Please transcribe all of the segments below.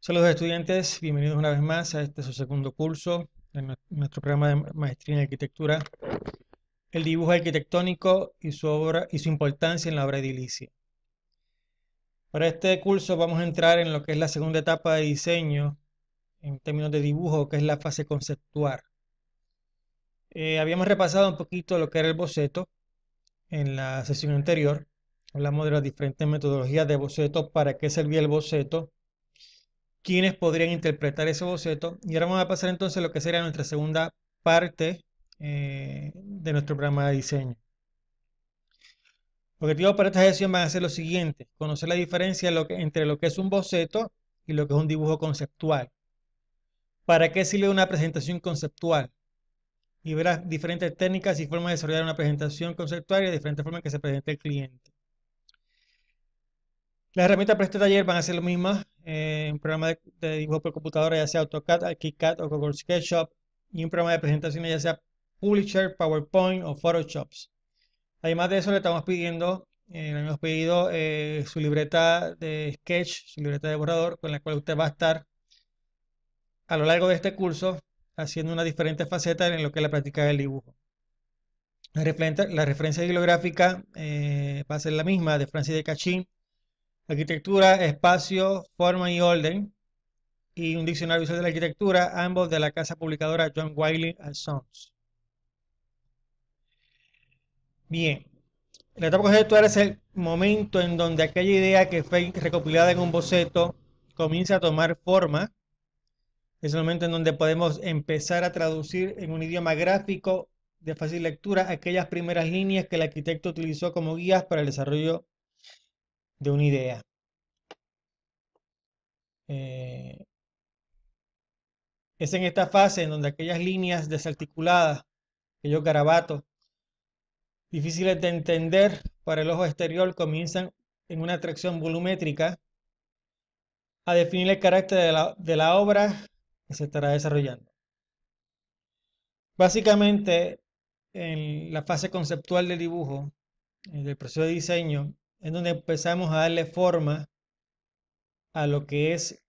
Saludos estudiantes, bienvenidos una vez más a este su segundo curso en nuestro programa de maestría en arquitectura, el dibujo arquitectónico y su importancia en la obra edilicia. Para este curso vamos a entrar en lo que es la segunda etapa de diseño en términos de dibujo, que es la fase conceptual. Habíamos repasado un poquito lo que era el boceto en la sesión anterior. Hablamos de las diferentes metodologías de boceto, para qué servía el boceto, quiénes podrían interpretar ese boceto. Y ahora vamos a pasar entonces a lo que sería nuestra segunda parte de nuestro programa de diseño. Los objetivos para esta sesión van a ser los siguientes: conocer la diferencia entre lo que es un boceto y lo que es un dibujo conceptual. ¿Para qué sirve una presentación conceptual? Y ver las diferentes técnicas y formas de desarrollar una presentación conceptual y las diferentes formas en que se presenta el cliente. Las herramientas para este taller van a ser las mismas: un programa de dibujo por computadora, ya sea AutoCAD, ArchiCAD o Google SketchUp, y un programa de presentaciones, ya sea Publisher, PowerPoint o Photoshop. Además de eso, le hemos pedido su libreta de sketch, su libreta de borrador, con la cual usted va a estar a lo largo de este curso haciendo unas diferentes facetas en lo que es la práctica del dibujo. La referencia bibliográfica va a ser la misma, de Francis de Cachín: Arquitectura, Espacio, Forma y Orden, y un diccionario visual de la arquitectura, ambos de la casa publicadora John Wiley & Sons. Bien, la etapa conceptual es el momento en donde aquella idea que fue recopilada en un boceto comienza a tomar forma. Es el momento en donde podemos empezar a traducir en un idioma gráfico de fácil lectura aquellas primeras líneas que el arquitecto utilizó como guías para el desarrollo de una idea. Es en esta fase en donde aquellas líneas desarticuladas, aquellos garabatos difíciles de entender para el ojo exterior, comienzan en una atracción volumétrica a definir el carácter de la obra que se estará desarrollando. Básicamente, en la fase conceptual del dibujo, del proceso de diseño, es donde empezamos a darle forma a lo que es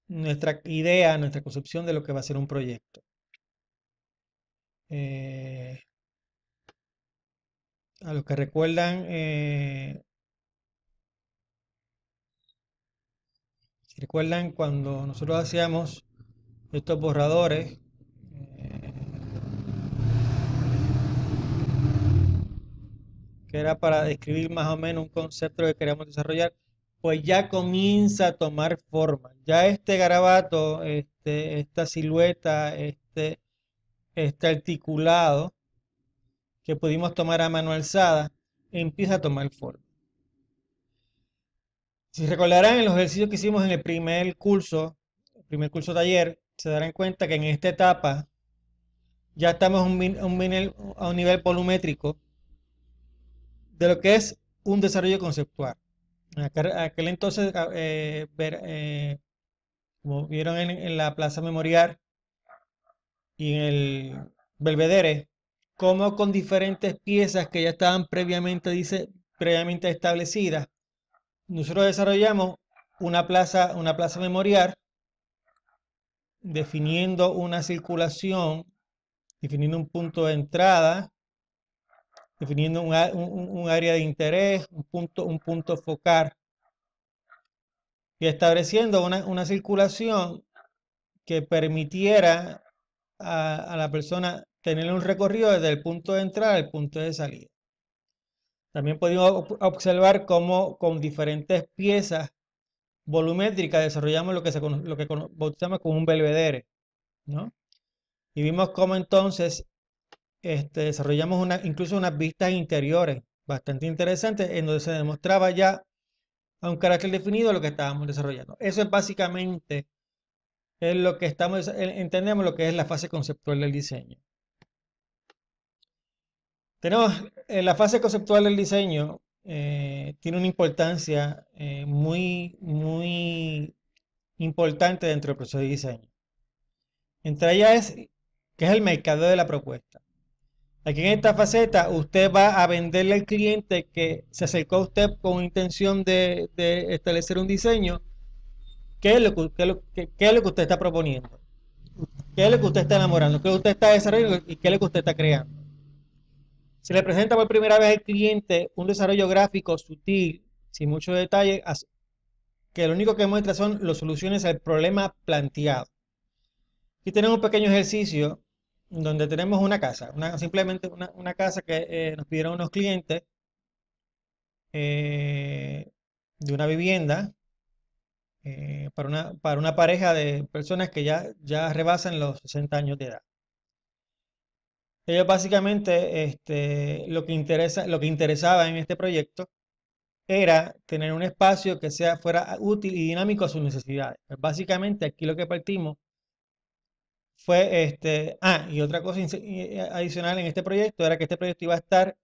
nuestra idea, nuestra concepción de lo que va a ser un proyecto. A los que recuerdan, si recuerdan cuando nosotros hacíamos estos borradores, que era para describir más o menos un concepto que queríamos desarrollar, pues ya comienza a tomar forma. Ya este garabato, esta silueta, este articulado que pudimos tomar a mano alzada, empieza a tomar forma. Si recordarán, en los ejercicios que hicimos en el primer curso taller, se darán cuenta que en esta etapa ya estamos a un nivel volumétrico de lo que es un desarrollo conceptual. Aquel entonces, como vieron en la Plaza Memorial y en el Belvedere, como con diferentes piezas que ya estaban previamente establecidas, nosotros desarrollamos una plaza memorial, definiendo una circulación, definiendo un punto de entrada, definiendo un área de interés, un punto focal, y estableciendo una circulación que permitiera a la persona tener un recorrido desde el punto de entrada al punto de salida. También pudimos observar cómo con diferentes piezas volumétricas desarrollamos lo que bautizamos como un belvedere, ¿no? Y vimos cómo entonces desarrollamos incluso unas vistas interiores bastante interesantes, en donde se demostraba ya a un carácter definido lo que estábamos desarrollando. Eso es básicamente lo que entendemos lo que es la fase conceptual del diseño. Tenemos la fase conceptual del diseño, tiene una importancia muy importante dentro del proceso de diseño. Entre ellas que es el mercado de la propuesta. Aquí en esta faceta usted va a venderle al cliente que se acercó a usted con intención de establecer un diseño, ¿Qué es lo que, qué es lo que usted está proponiendo? ¿Qué es lo que usted está enamorando? ¿Qué usted está desarrollando y qué es lo que usted está creando? Se le presenta por primera vez al cliente un desarrollo gráfico sutil, sin mucho detalle, que lo único que muestra son las soluciones al problema planteado. Aquí tenemos un pequeño ejercicio donde tenemos una casa, simplemente una casa que nos pidieron unos clientes eh, de una vivienda para una pareja de personas que ya rebasan los 60 años de edad. Ellos básicamente lo que interesaba en este proyecto era tener un espacio que fuera útil y dinámico a sus necesidades. Pues básicamente aquí lo que partimos fue y otra cosa adicional en este proyecto era que este proyecto iba a estar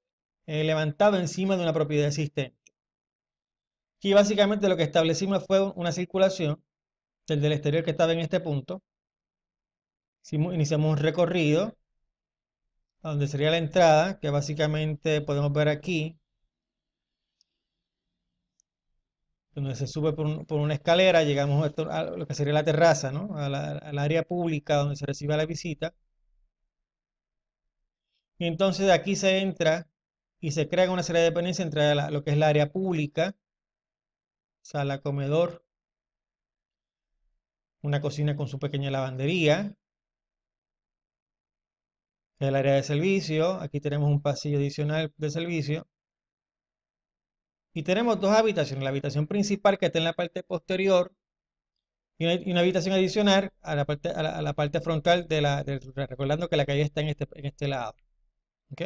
levantado encima de una propiedad existente. Aquí básicamente lo que establecimos fue una circulación del exterior que estaba en este punto. Iniciamos un recorrido a donde sería la entrada, que básicamente podemos ver aquí, donde se sube por una escalera, llegamos a lo que sería la terraza, ¿no? Al área pública donde se recibe la visita. Y entonces de aquí se entra y se crea una serie de dependencias entre lo que es la área pública, sala, comedor, una cocina con su pequeña lavandería, el área de servicio. Aquí tenemos un pasillo adicional de servicio. Y tenemos dos habitaciones, la habitación principal que está en la parte posterior y una habitación adicional a la parte frontal recordando que la calle está en este lado. ¿Ok?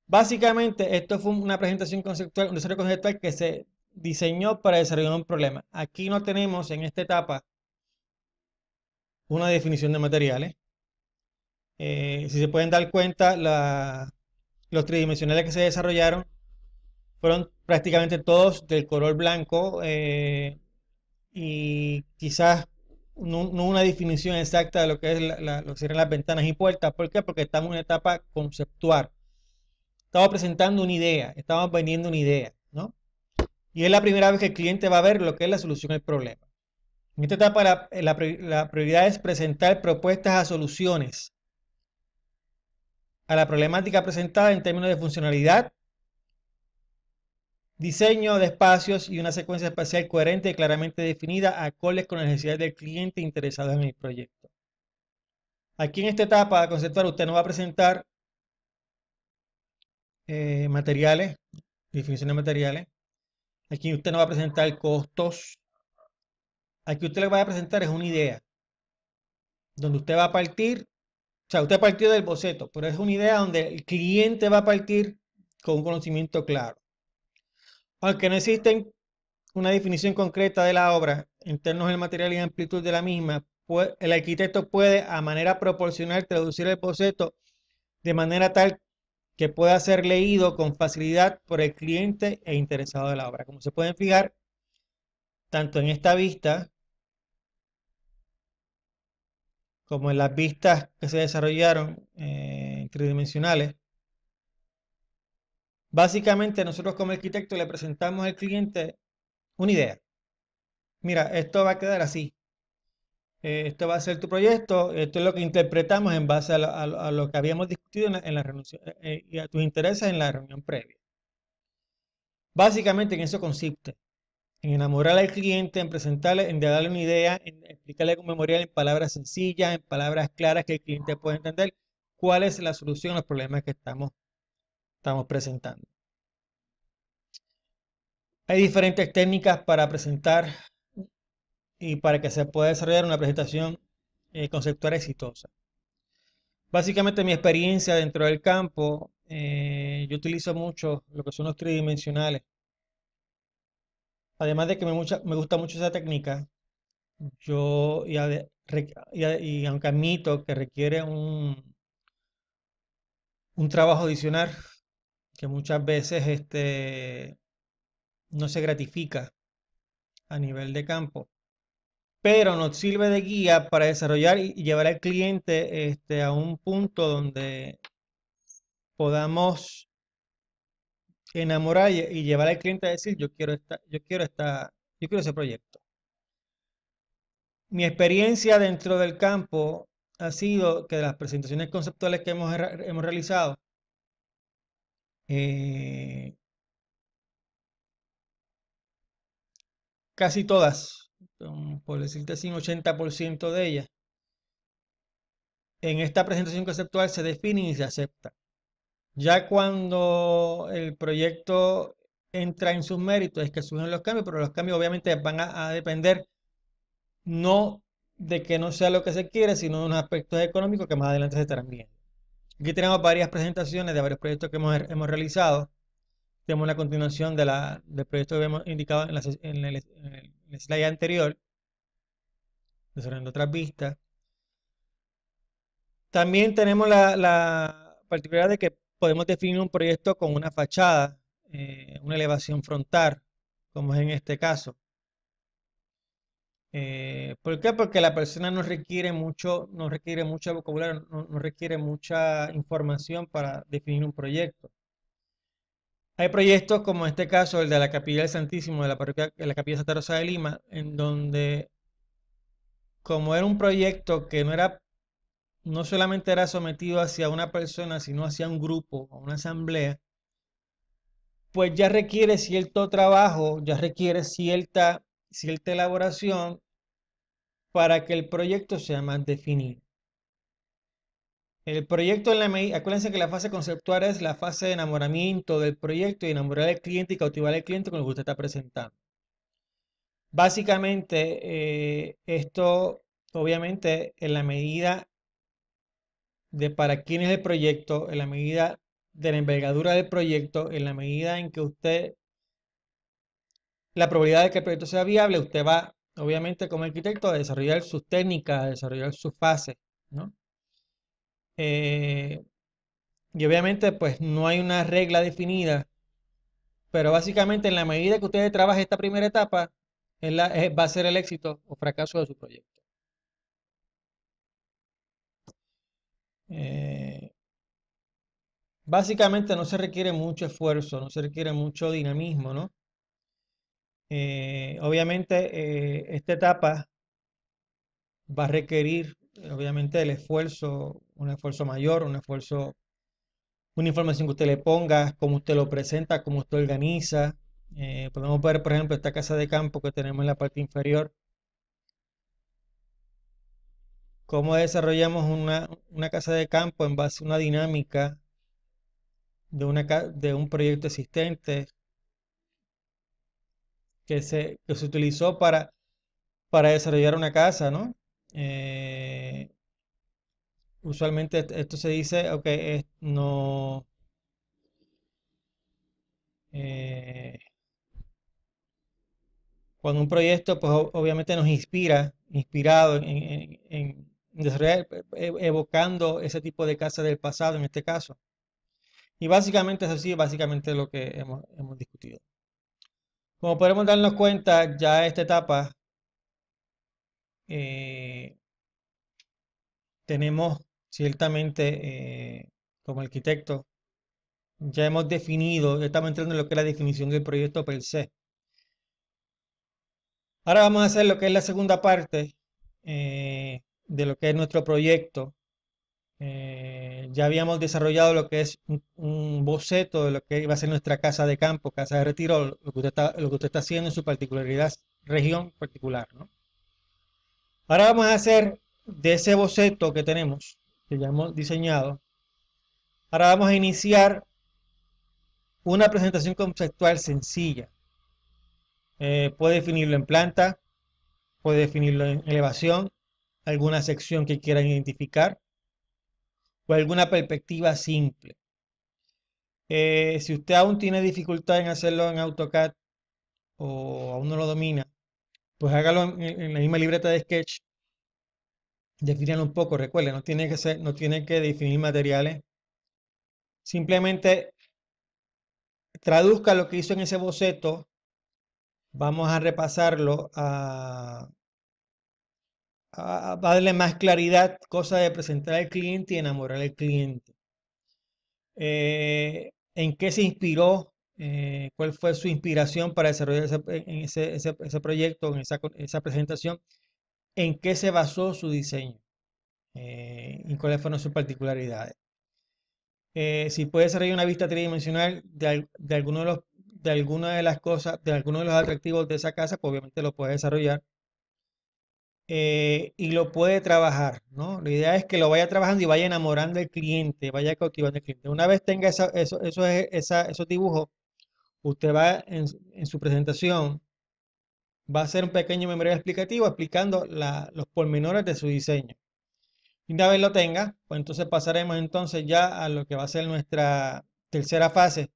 Básicamente, esto fue una presentación conceptual, un desarrollo conceptual que se diseñó para desarrollar un problema. Aquí no tenemos en esta etapa una definición de materiales. Si se pueden dar cuenta, los tridimensionales que se desarrollaron fueron prácticamente todos del color blanco y quizás no una definición exacta de lo que es lo que serían las ventanas y puertas. ¿Por qué? Porque estamos en una etapa conceptual. Estamos presentando una idea, estamos vendiendo una idea, ¿no? Y es la primera vez que el cliente va a ver lo que es la solución al problema. En esta etapa la prioridad es presentar propuestas a soluciones a la problemática presentada en términos de funcionalidad, diseño de espacios y una secuencia espacial coherente y claramente definida, acordes con las necesidades del cliente interesado en el proyecto. Aquí en esta etapa conceptual usted nos va a presentar materiales, definición de materiales. Aquí usted nos va a presentar costos. Aquí usted lo que va a presentar es una idea, donde usted va a partir, o sea, usted partió del boceto, pero es una idea donde el cliente va a partir con un conocimiento claro. Aunque no existen una definición concreta de la obra en términos del material y amplitud de la misma, el arquitecto puede a manera proporcional traducir el boceto de manera tal que pueda ser leído con facilidad por el cliente e interesado de la obra. Como se pueden fijar, tanto en esta vista como en las vistas que se desarrollaron tridimensionales, básicamente nosotros como arquitecto le presentamos al cliente una idea. Mira, esto va a quedar así. Esto va a ser tu proyecto, esto es lo que interpretamos en base a lo que habíamos discutido en la reunión y a tus intereses en la reunión previa. Básicamente en eso consiste, en enamorar al cliente, en presentarle, en darle una idea, en explicarle con memorial en palabras sencillas, en palabras claras que el cliente pueda entender cuál es la solución a los problemas que estamos presentando. Hay diferentes técnicas para presentar y para que se pueda desarrollar una presentación conceptual exitosa. Básicamente mi experiencia dentro del campo, yo utilizo mucho lo que son los tridimensionales. Además de que me gusta mucho esa técnica, yo y aunque admito que requiere un trabajo adicional que muchas veces no se gratifica a nivel de campo, pero nos sirve de guía para desarrollar y llevar al cliente a un punto donde podamos enamorar y llevar al cliente a decir, yo quiero ese proyecto. mi experiencia dentro del campo ha sido que de las presentaciones conceptuales que hemos realizado, eh, casi todas, por decirte así, un 80% de ellas, en esta presentación conceptual se definen y se aceptan. Ya cuando el proyecto entra en sus méritos es que surgen los cambios, pero los cambios obviamente van a depender no de que no sea lo que se quiere, sino de unos aspectos económicos que más adelante se estarán viendo. Aquí tenemos varias presentaciones de varios proyectos que hemos realizado. Tenemos la continuación del proyecto que hemos indicado en el slide anterior, desarrollando otras vistas. También tenemos la particularidad de que podemos definir un proyecto con una fachada, una elevación frontal, como es en este caso. ¿Por qué? Porque la persona no requiere mucho vocabulario, no requiere mucha información para definir un proyecto. Hay proyectos como en este caso, el de la Capilla del Santísimo de la parroquia, de la Capilla Santa Rosa de Lima, en donde, como era un proyecto que no solamente era sometido hacia una persona, sino hacia un grupo o una asamblea, pues ya requiere cierto trabajo, ya requiere cierta elaboración para que el proyecto sea más definido. El proyecto en la medida, acuérdense que la fase conceptual es la fase de enamoramiento del proyecto y enamorar al cliente y cautivar al cliente con lo que usted está presentando. Básicamente, esto obviamente en la medida de para quién es el proyecto, en la medida de la envergadura del proyecto, en la medida en que la probabilidad de que el proyecto sea viable, usted va, obviamente, como arquitecto, a desarrollar sus técnicas, a desarrollar sus fases, ¿no? Eh, y obviamente, pues no hay una regla definida, pero básicamente en la medida que usted trabaje esta primera etapa, va a ser el éxito o fracaso de su proyecto. Eh, Básicamente no se requiere mucho esfuerzo, no se requiere mucho dinamismo, ¿no? Obviamente esta etapa va a requerir, obviamente, un esfuerzo mayor, una información que usted le ponga, cómo usted lo presenta, cómo usted organiza. Podemos ver, por ejemplo, esta casa de campo que tenemos en la parte inferior, cómo desarrollamos una casa de campo en base a una dinámica de un proyecto existente que se utilizó para desarrollar una casa, ¿no? Eh, Usualmente esto se dice, ok, no, eh, cuando un proyecto, pues obviamente nos inspirado en desarrollar, evocando ese tipo de casa del pasado en este caso. Y básicamente es así, básicamente lo que hemos discutido. Como podemos darnos cuenta, ya esta etapa eh, tenemos ciertamente, como arquitecto, ya hemos definido, ya estamos entrando en lo que es la definición del proyecto per se. Ahora vamos a hacer lo que es la segunda parte de lo que es nuestro proyecto. Ya habíamos desarrollado lo que es un boceto de lo que iba a ser nuestra casa de campo, casa de retiro, lo que usted está haciendo en su particularidad, región particular, ¿no? Ahora vamos a hacer de ese boceto que tenemos, que ya hemos diseñado, ahora vamos a iniciar una presentación conceptual sencilla. Puede definirlo en planta, puede definirlo en elevación, alguna sección que quieran identificar o alguna perspectiva simple. Si usted aún tiene dificultad en hacerlo en AutoCAD o aún no lo domina, pues hágalo en la misma libreta de Sketch. Defínalo un poco, recuerde, no tiene que definir materiales. Simplemente traduzca lo que hizo en ese boceto. Vamos a repasarlo a darle más claridad, cosa de presentar al cliente y enamorar al cliente. ¿En qué se inspiró? ¿Cuál fue su inspiración para desarrollar ese proyecto, en esa presentación? en qué se basó su diseño y cuáles fueron sus particularidades. Si puede desarrollar una vista tridimensional de alguno de de alguna de las cosas, de alguno de los atractivos de esa casa, pues obviamente lo puede desarrollar y lo puede trabajar, ¿no? La idea es que lo vaya trabajando y vaya enamorando al cliente, vaya cautivando al cliente. Una vez tenga esos dibujos, usted va en su presentación, va a hacer un pequeño memorial explicativo explicando los pormenores de su diseño. Y una vez lo tenga, pues entonces pasaremos entonces ya a lo que va a ser nuestra tercera fase,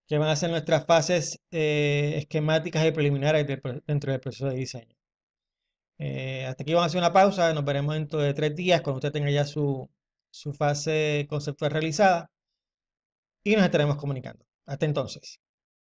que van a ser nuestras fases esquemáticas y preliminares dentro del proceso de diseño. Hasta aquí vamos a hacer una pausa, nos veremos dentro de 3 días cuando usted tenga ya su fase conceptual realizada y nos estaremos comunicando. Hasta entonces.